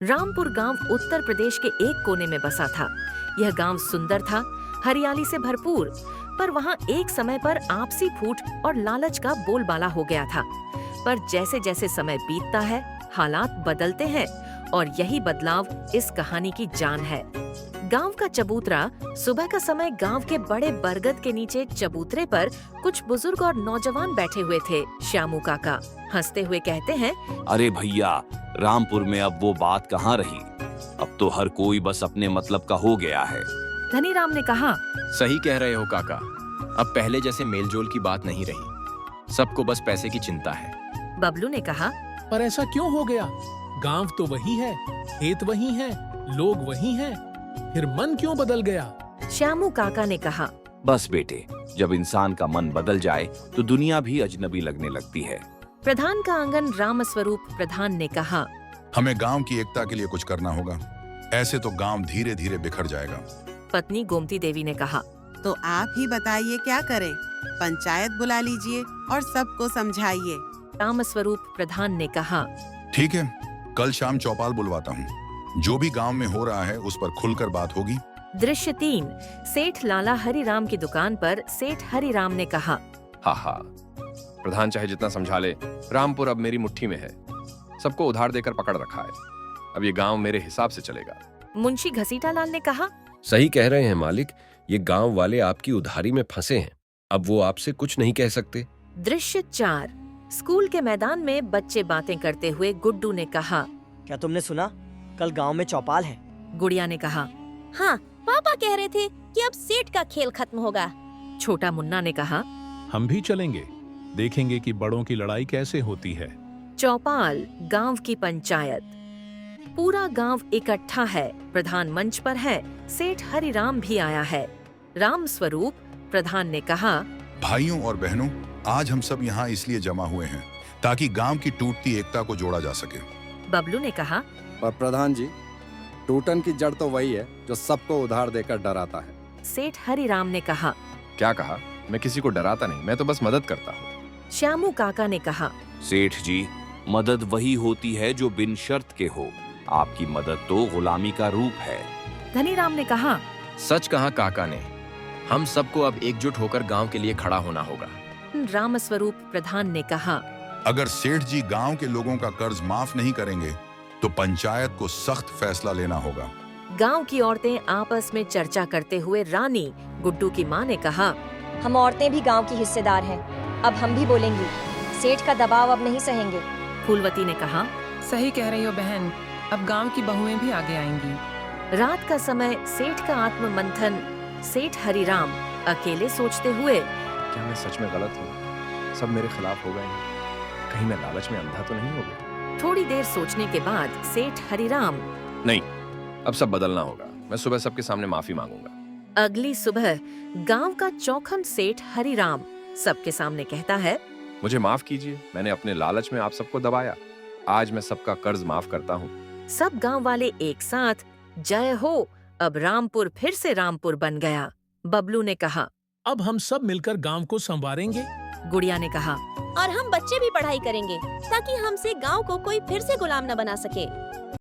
रामपुर गांव उत्तर प्रदेश के एक कोने में बसा था। यह गांव सुंदर था, हरियाली से भरपूर, पर वहां एक समय पर आपसी फूट और लालच का बोलबाला हो गया था। पर जैसे जैसे समय बीतता है, हालात बदलते हैं और यही बदलाव इस कहानी की जान है। गांव का चबूतरा। सुबह का समय गांव के बड़े बरगद के नीचे चबूतरे पर कुछ बुजुर्ग और नौजवान बैठे हुए थे। श्यामू काका हंसते हुए कहते हैं, अरे भैया, रामपुर में अब वो बात कहाँ रही। अब तो हर कोई बस अपने मतलब का हो गया है। धनीराम ने कहा, सही कह रहे हो काका। अब पहले जैसे मेलजोल की बात नहीं रही, सबको बस पैसे की चिंता है। बबलू ने कहा, पर ऐसा क्यों हो गया? गांव तो वही है, खेत वही है, लोग वही हैं, फिर मन क्यों बदल गया? श्यामू काका ने कहा, बस बेटे, जब इंसान का मन बदल जाए तो दुनिया भी अजनबी लगने लगती है। प्रधान का आंगन रामस्वरूप प्रधान ने कहा, हमें गांव की एकता के लिए कुछ करना होगा, ऐसे तो गांव धीरे धीरे बिखर जाएगा। पत्नी गोमती देवी ने कहा, तो आप ही बताइए क्या करें? पंचायत बुला लीजिए और सबको समझाइए। रामस्वरूप प्रधान ने कहा, ठीक है, कल शाम चौपाल बुलवाता हूँ। जो भी गांव में हो रहा है उस पर खुलकर बात होगी। दृश्य 3। सेठ लाला हरिराम की दुकान पर सेठ हरिराम ने कहा, हा, प्रधान चाहे जितना समझा ले, रामपुर अब मेरी मुट्ठी में है। सबको उधार देकर पकड़ रखा है, अब ये गांव मेरे हिसाब से चलेगा। मुंशी घसीटा लाल ने कहा, सही कह रहे हैं मालिक, ये गांव वाले आपकी उधारी में फंसे हैं, अब वो आपसे कुछ नहीं कह सकते। दृश्य 4। स्कूल के मैदान में बच्चे बातें करते हुए गुड्डू ने कहा, क्या तुमने सुना? कल गांव में चौपाल है। गुड़िया ने कहा, हाँ, पापा कह रहे थे कि अब सेठ का खेल खत्म होगा। छोटा मुन्ना ने कहा, हम भी चलेंगे, देखेंगे कि बड़ों की लड़ाई कैसे होती है। चौपाल गांव की पंचायत। पूरा गांव इकट्ठा है, प्रधान मंच पर है, सेठ हरिराम भी आया है। राम स्वरूप प्रधान ने कहा, भाइयों और बहनों, आज हम सब यहाँ इसलिए जमा हुए हैं ताकि गांव की टूटती एकता को जोड़ा जा सके। बबलू ने कहा, पर प्रधान जी, टूटन की जड़ तो वही है जो सबको उधार देकर डराता है। सेठ हरिराम ने कहा, क्या कहा? मैं किसी को डराता नहीं, मैं तो बस मदद करता हूँ। श्यामू काका ने कहा, सेठ जी, मदद वही होती है जो बिन शर्त के हो। आपकी मदद तो गुलामी का रूप है। धनीराम ने कहा, सच कहा काका ने, हम सबको अब एकजुट होकर गांव के लिए खड़ा होना होगा। रामस्वरूप प्रधान ने कहा, अगर सेठ जी गांव के लोगों का कर्ज माफ नहीं करेंगे तो पंचायत को सख्त फैसला लेना होगा। गांव की औरतें आपस में चर्चा करते हुए रानी गुड्डू की मां ने कहा, हम औरतें भी गांव की हिस्सेदार हैं, अब हम भी बोलेंगी। सेठ का दबाव अब नहीं सहेंगे। फूलवती ने कहा, सही कह रही हो बहन, अब गांव की बहुएं भी आगे आएंगी। रात का समय सेठ का आत्ममंथन। सेठ हरिराम अकेले सोचते हुए, क्या मैं सच में गलत हूँ? सब मेरे खिलाफ हो गए हैं, कहीं मैं लालच में अंधा तो नहीं हो गया? थोड़ी देर सोचने के बाद सेठ हरिराम, नहीं, अब सब बदलना होगा। मैं सुबह सबके सामने माफी मांगूंगा। अगली सुबह गांव का चौखन सेठ हरिराम सबके सामने कहता है, मुझे माफ कीजिए, मैंने अपने लालच में आप सबको दबाया। आज मैं सबका कर्ज माफ करता हूँ। सब गांव वाले एक साथ, जय हो, अब रामपुर फिर से रामपुर बन गया। बबलू ने कहा, अब हम सब मिलकर गांव को संवारेंगे। गुड़िया ने कहा, और हम बच्चे भी पढ़ाई करेंगे ताकि हमसे गांव को कोई फिर से गुलाम न बना सके।